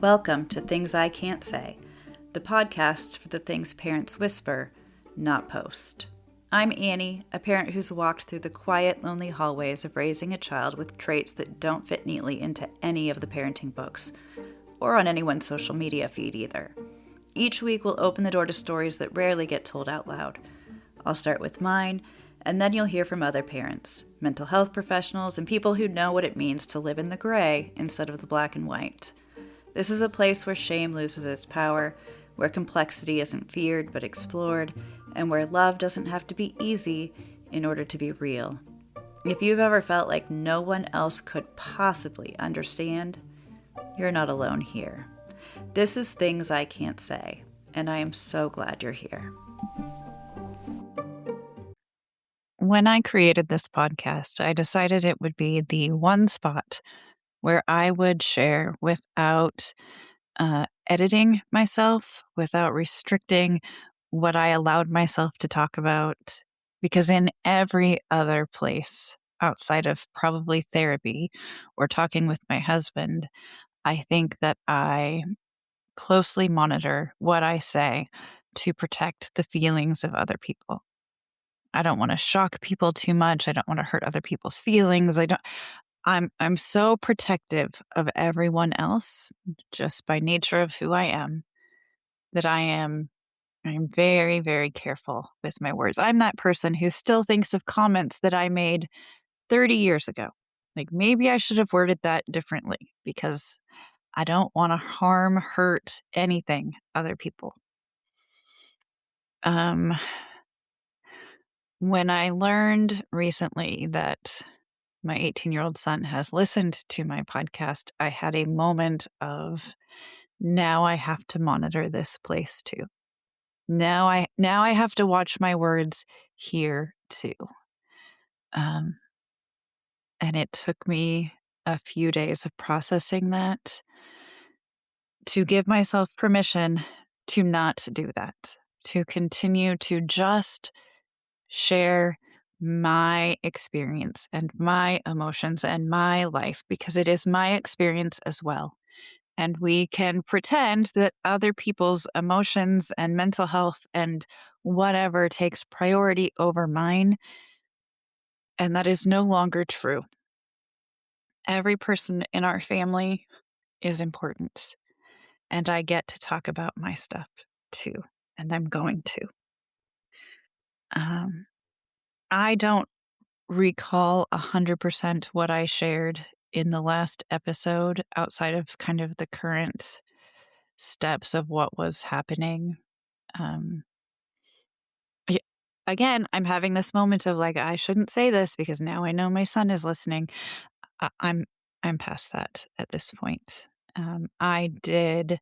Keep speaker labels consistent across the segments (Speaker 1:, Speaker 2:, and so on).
Speaker 1: Welcome to Things I Can't Say, the podcast for the things parents whisper, not post. I'm Annie, a parent who's walked through the quiet, lonely hallways of raising a child with traits that don't fit neatly into any of the parenting books, or on anyone's social media feed either. Each week we'll open the door to stories that rarely get told out loud. I'll start with mine, and then you'll hear from other parents, mental health professionals, and people who know what it means to live in the gray instead of the black and white. This is a place where shame loses its power, where complexity isn't feared but explored, and where love doesn't have to be easy in order to be real. If you've ever felt like no one else could possibly understand, you're not alone here. This is Things I Can't Say, and I am so glad you're here. When I created this podcast, I decided it would be the one spot where I would share without editing myself, without restricting what I allowed myself to talk about. Because in every other place outside of probably therapy or talking with my husband, I think that I closely monitor what I say to protect the feelings of other people. I don't want to shock people too much. I don't want to hurt other people's feelings. I'm so protective of everyone else just by nature of who I am that I'm very, very careful with my words. I'm that person who still thinks of comments that I made 30 years ago. Like maybe I should have worded that differently because I don't want to hurt anything other people. When I learned recently that my 18-year-old son has listened to my podcast, I had a moment of, now I have to monitor this place too. Now I have to watch my words here too. And it took me a few days of processing that to give myself permission to not do that, to continue to just share my experience and my emotions and my life, because it is my experience as well. And we can pretend that other people's emotions and mental health and whatever takes priority over mine. And that is no longer true. Every person in our family is important. And I get to talk about my stuff too. And I'm going to. I don't recall 100% what I shared in the last episode outside of kind of the current steps of what was happening. Again, I'm having this moment of like, I shouldn't say this because now I know my son is listening. I'm past that at this point. I did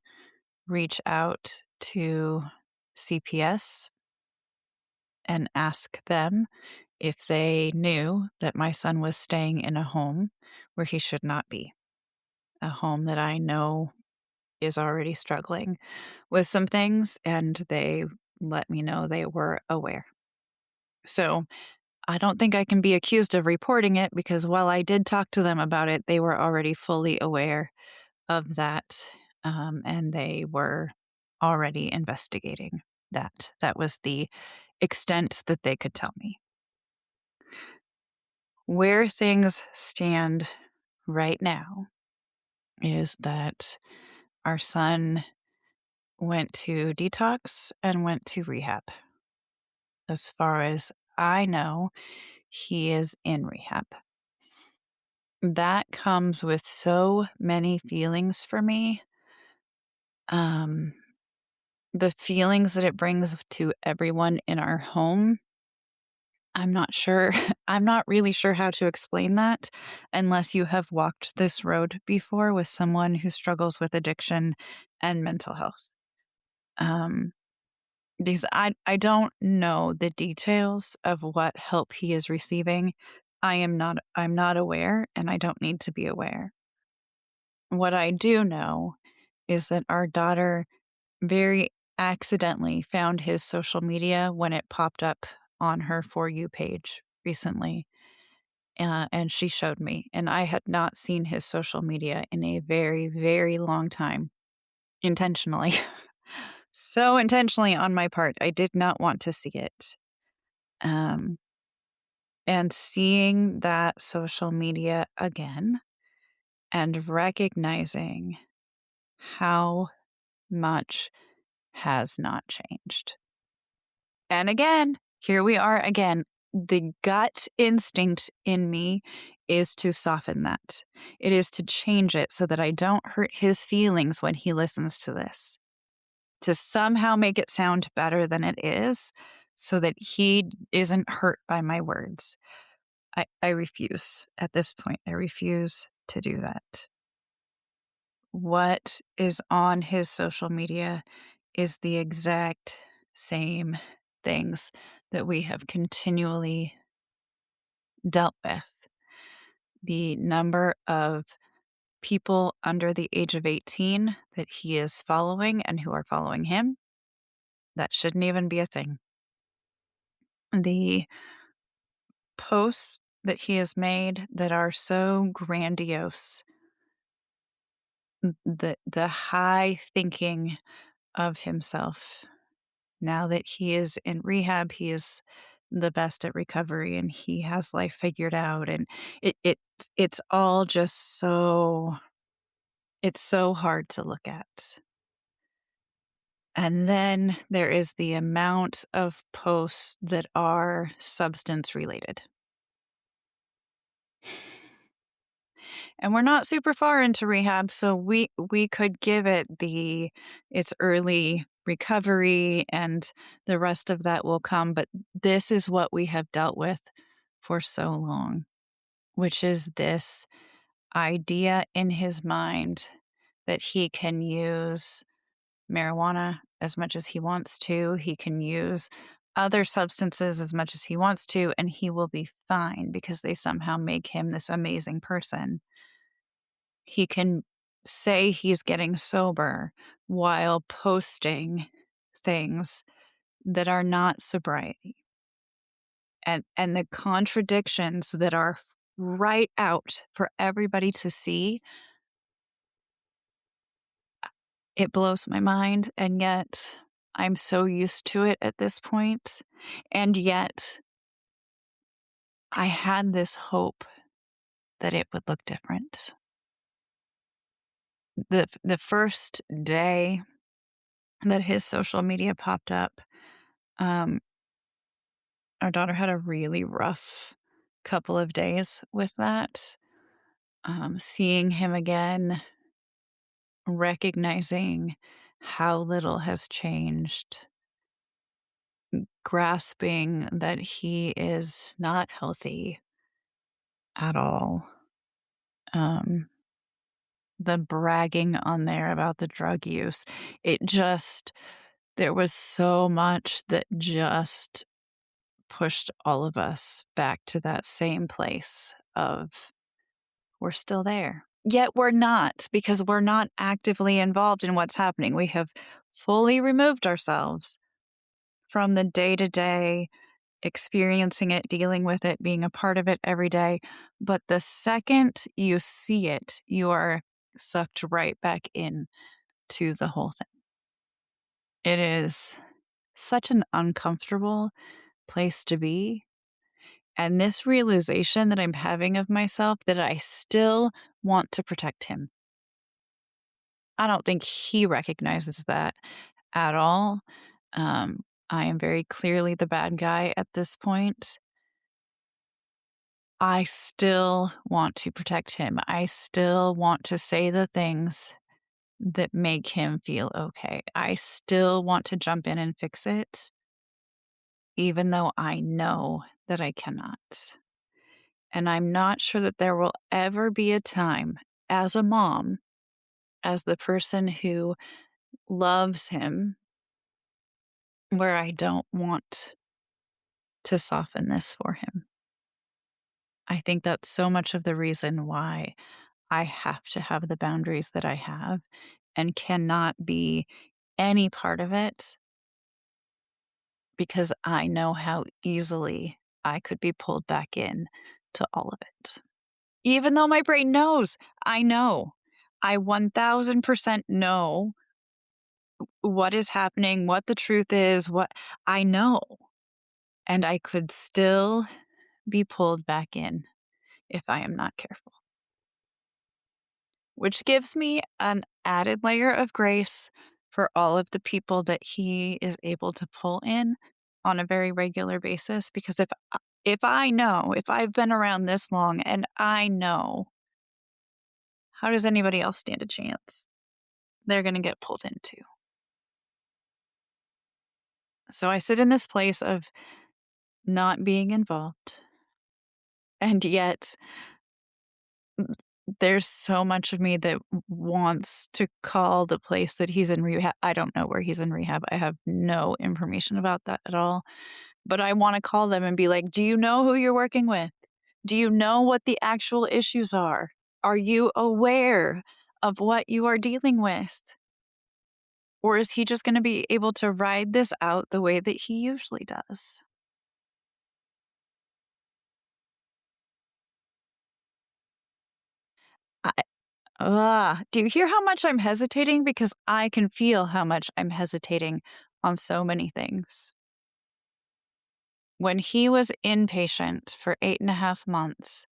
Speaker 1: reach out to CPS and ask them if they knew that my son was staying in a home where he should not be, a home that I know is already struggling with some things, and they let me know they were aware. So I don't think I can be accused of reporting it because while I did talk to them about it, they were already fully aware of that, and they were already investigating that. That was the extent that they could tell me. Where things stand right now is that our son went to detox and went to rehab. As far as I know, he is in rehab. That comes with so many feelings for me. The feelings that it brings to everyone in our home, I'm not sure. I'm not really sure how to explain that unless you have walked this road before with someone who struggles with addiction and mental health. Because I don't know the details of what help he is receiving. I'm not aware, and I don't need to be aware. What I do know is that our daughter very accidentally found his social media when it popped up on her For You page recently. And she showed me, and I had not seen his social media in a very, very long time intentionally. So intentionally on my part. I did not want to see it. Um, and seeing that social media again and recognizing how much has not changed. And again, here we are again. The gut instinct in me is to soften that. It is to change it so that I don't hurt his feelings when he listens to this. To somehow make it sound better than it is so that he isn't hurt by my words. I refuse at this point. I refuse to do that. What is on his social media is the exact same things that we have continually dealt with. The number of people under the age of 18 that he is following and who are following him, that shouldn't even be a thing. The posts that he has made that are so grandiose, the high thinking of himself. Now that he is in rehab, he is the best at recovery and he has life figured out, and it's all just it's so hard to look at. And then there is the amount of posts that are substance related. And we're not super far into rehab, so we could give it its early recovery and the rest of that will come, but this is what we have dealt with for so long, which is this idea in his mind that he can use marijuana as much as he wants to, he can use other substances as much as he wants to, and he will be fine because they somehow make him this amazing person. He can say he's getting sober while posting things that are not sobriety. And the contradictions that are right out for everybody to see, it blows my mind, and yet I'm so used to it at this point, and yet I had this hope that it would look different. The first day that his social media popped up, um, our daughter had a really rough couple of days with that. Seeing him again, recognizing how little has changed, grasping that he is not healthy at all. Um, the bragging on there about the drug use, there was so much that just pushed all of us back to that same place of we're still there. Yet we're not, because we're not actively involved in what's happening. We have fully removed ourselves from the day to day, experiencing it, dealing with it, being a part of it every day. But the second you see it, you are sucked right back in to the whole thing. It is such an uncomfortable place to be. And this realization that I'm having of myself that I still want to protect him. I don't think he recognizes that at all. I am very clearly the bad guy at this point. I still want to protect him. I still want to say the things that make him feel okay. I still want to jump in and fix it, even though I know that I cannot. And I'm not sure that there will ever be a time as a mom, as the person who loves him, where I don't want to soften this for him. I think that's so much of the reason why I have to have the boundaries that I have and cannot be any part of it, because I know how easily I could be pulled back in to all of it. Even though my brain knows, I know. I 1000% know what is happening, what the truth is, what I know. And I could still be pulled back in if I am not careful, which gives me an added layer of grace for all of the people that he is able to pull in on a very regular basis. Because if I know, if I've been around this long and I know, how does anybody else stand a chance? They're going to get pulled into. So I sit in this place of not being involved, and yet there's so much of me that wants to call the place that he's in rehab. I don't know where he's in rehab. I have no information about that at all. But I want to call them and be like, "Do you know who you're working with? Do you know what the actual issues are? Are you aware of what you are dealing with? Or is he just going to be able to ride this out the way that he usually does?" I, do you hear how much I'm hesitating? Because I can feel how much I'm hesitating on so many things. When he was inpatient for 8.5 months,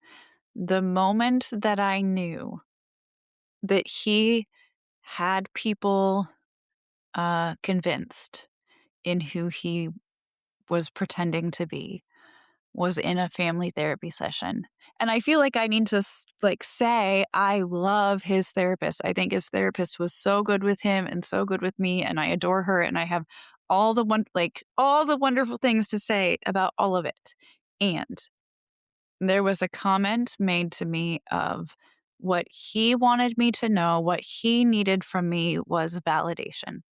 Speaker 1: the moment that I knew that he had people convinced in who he was pretending to be was in a family therapy session. And I feel like I need to say I love his therapist. I think his therapist was so good with him and so good with me, and I adore her, and I have all the wonderful things to say about all of it. And there was a comment made to me of what he wanted me to know, what he needed from me was validation.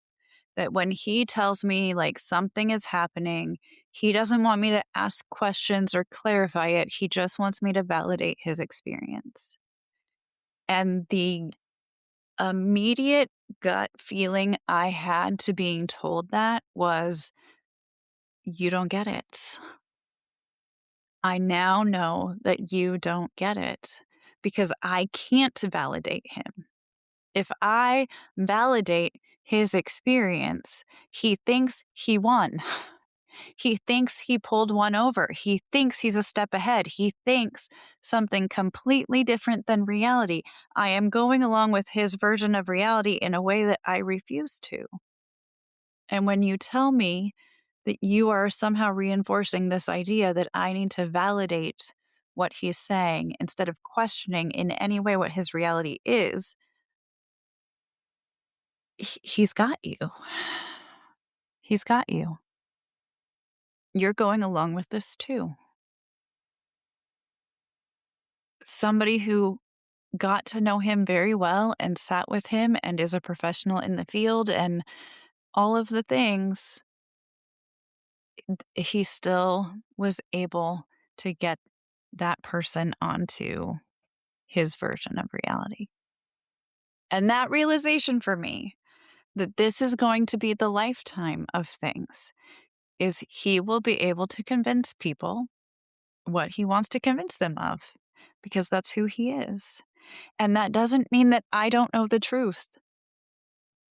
Speaker 1: That when he tells me like something is happening, he doesn't want me to ask questions or clarify it. He just wants me to validate his experience. And the immediate gut feeling I had to being told that was, you don't get it. I now know that you don't get it because I can't validate him. If I validate his experience, he thinks he won. He thinks he pulled one over. He thinks he's a step ahead. He thinks something completely different than reality. I am going along with his version of reality in a way that I refuse to. And when you tell me that you are somehow reinforcing this idea that I need to validate what he's saying instead of questioning in any way what his reality is, he's got you. He's got you. You're going along with this too. Somebody who got to know him very well and sat with him and is a professional in the field and all of the things, he still was able to get that person onto his version of reality. And that realization for me that this is going to be the lifetime of things is he will be able to convince people what he wants to convince them of because that's who he is. And that doesn't mean that I don't know the truth.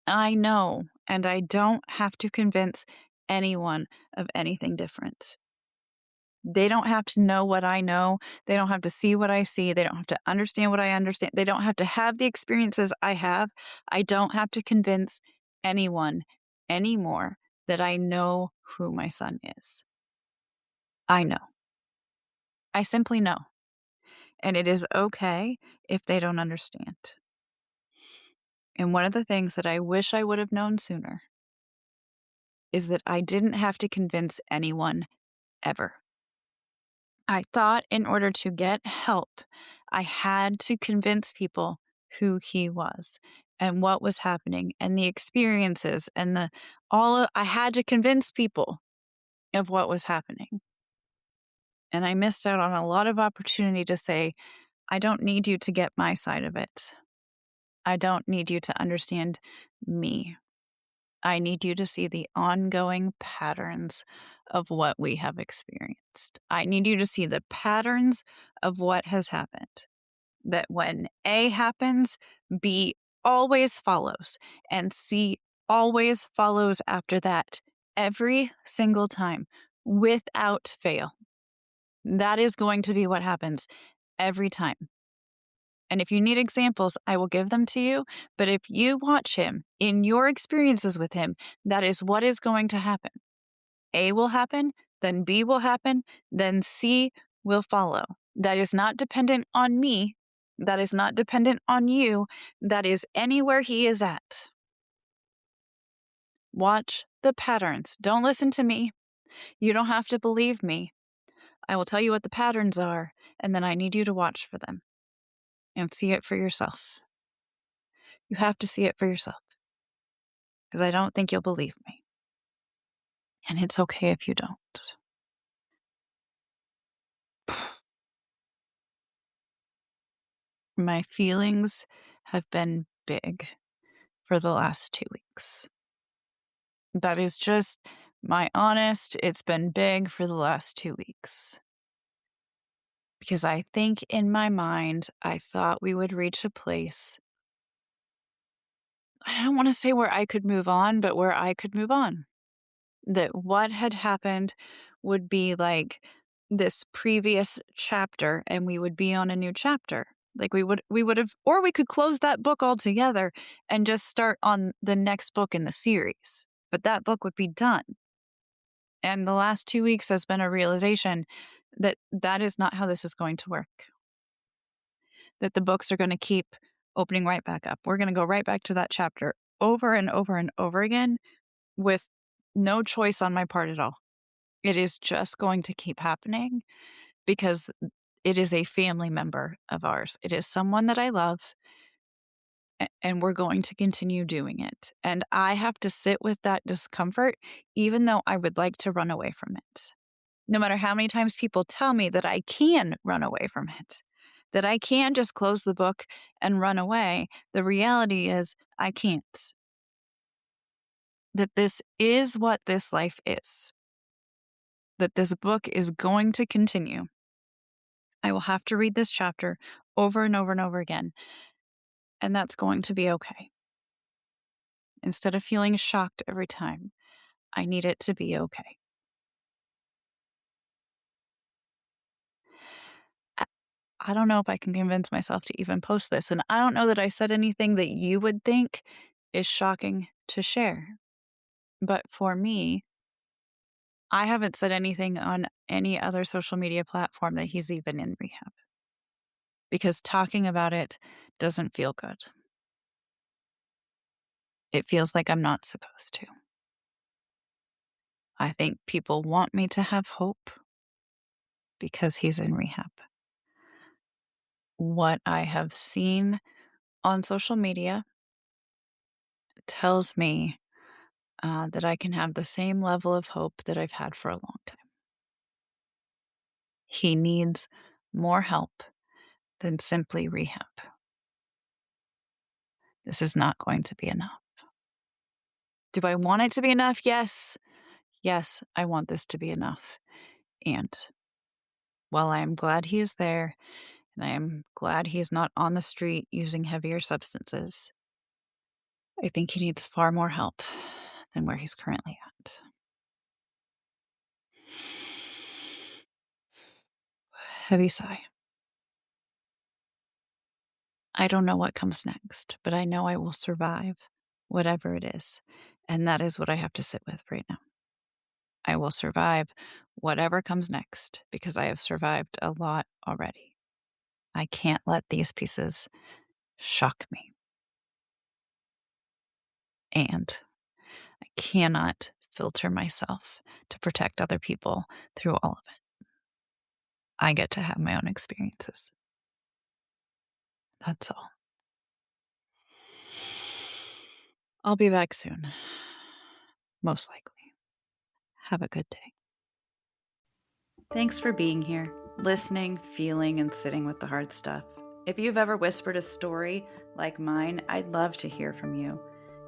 Speaker 1: I know, and I don't have to convince anyone of anything different. They don't have to know what I know. They don't have to see what I see. They don't have to understand what I understand. They don't have to have the experiences I have. I don't have to convince anyone anymore that I know who my son is. I know. I simply know. And it is okay if they don't understand. And one of the things that I wish I would have known sooner is that I didn't have to convince anyone ever. I thought in order to get help, I had to convince people who he was and what was happening and the experiences and I had to convince people of what was happening. And I missed out on a lot of opportunity to say, I don't need you to get my side of it. I don't need you to understand me. I need you to see the ongoing patterns of what we have experienced. I need you to see the patterns of what has happened. That when A happens, B always follows, and C always follows after that every single time without fail. That is going to be what happens every time. And if you need examples, I will give them to you. But if you watch him in your experiences with him, that is what is going to happen. A will happen, then B will happen, then C will follow. That is not dependent on me. That is not dependent on you. That is anywhere he is at. Watch the patterns. Don't listen to me. You don't have to believe me. I will tell you what the patterns are, and then I need you to watch for them and see it for yourself. You have to see it for yourself because I don't think you'll believe me. And it's okay if you don't. My feelings have been big for the last 2 weeks. That is just my honest, it's been big for the last 2 weeks. Because I think in my mind, I thought we would reach a place. I don't want to say where I could move on, but where I could move on. That what had happened would be like this previous chapter and we would be on a new chapter. Like we would have, or we could close that book altogether and just start on the next book in the series. But that book would be done. And the last 2 weeks has been a realization that that is not how this is going to work. That the books are going to keep opening right back up. We're going to go right back to that chapter over and over and over again with no choice on my part at all. It is just going to keep happening because it is a family member of ours. It is someone that I love, and we're going to continue doing it. And I have to sit with that discomfort, even though I would like to run away from it. No matter how many times people tell me that I can run away from it, that I can just close the book and run away, the reality is I can't. That this is what this life is. That this book is going to continue. I will have to read this chapter over and over and over again, and that's going to be okay. Instead of feeling shocked every time, I need it to be okay. I don't know if I can convince myself to even post this, and I don't know that I said anything that you would think is shocking to share. But for me, I haven't said anything on any other social media platform that he's even in rehab because talking about it doesn't feel good. It feels like I'm not supposed to. I think people want me to have hope because he's in rehab. What I have seen on social media tells me that I can have the same level of hope that I've had for a long time. He needs more help than simply rehab. This is not going to be enough. Do I want it to be enough? Yes. Yes, I want this to be enough. And while I am glad he is there, and I am glad he is not on the street using heavier substances, I think he needs far more help than where he's currently at. Heavy sigh. I don't know what comes next, but I know I will survive whatever it is. And that is what I have to sit with right now. I will survive whatever comes next because I have survived a lot already. I can't let these pieces shock me. And I cannot filter myself to protect other people through all of it. I get to have my own experiences. That's all. I'll be back soon. Most likely. Have a good day. Thanks for being here, listening, feeling, and sitting with the hard stuff. If you've ever whispered a story like mine, I'd love to hear from you.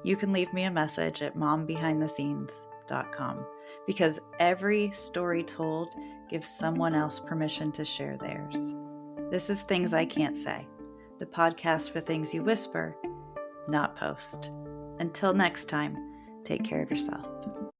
Speaker 1: You can leave me a message at mombehindthescenes.com because every story told gives someone else permission to share theirs. This is Things I Can't Say, the podcast for things you whisper, not post. Until next time,
Speaker 2: Take care of yourself.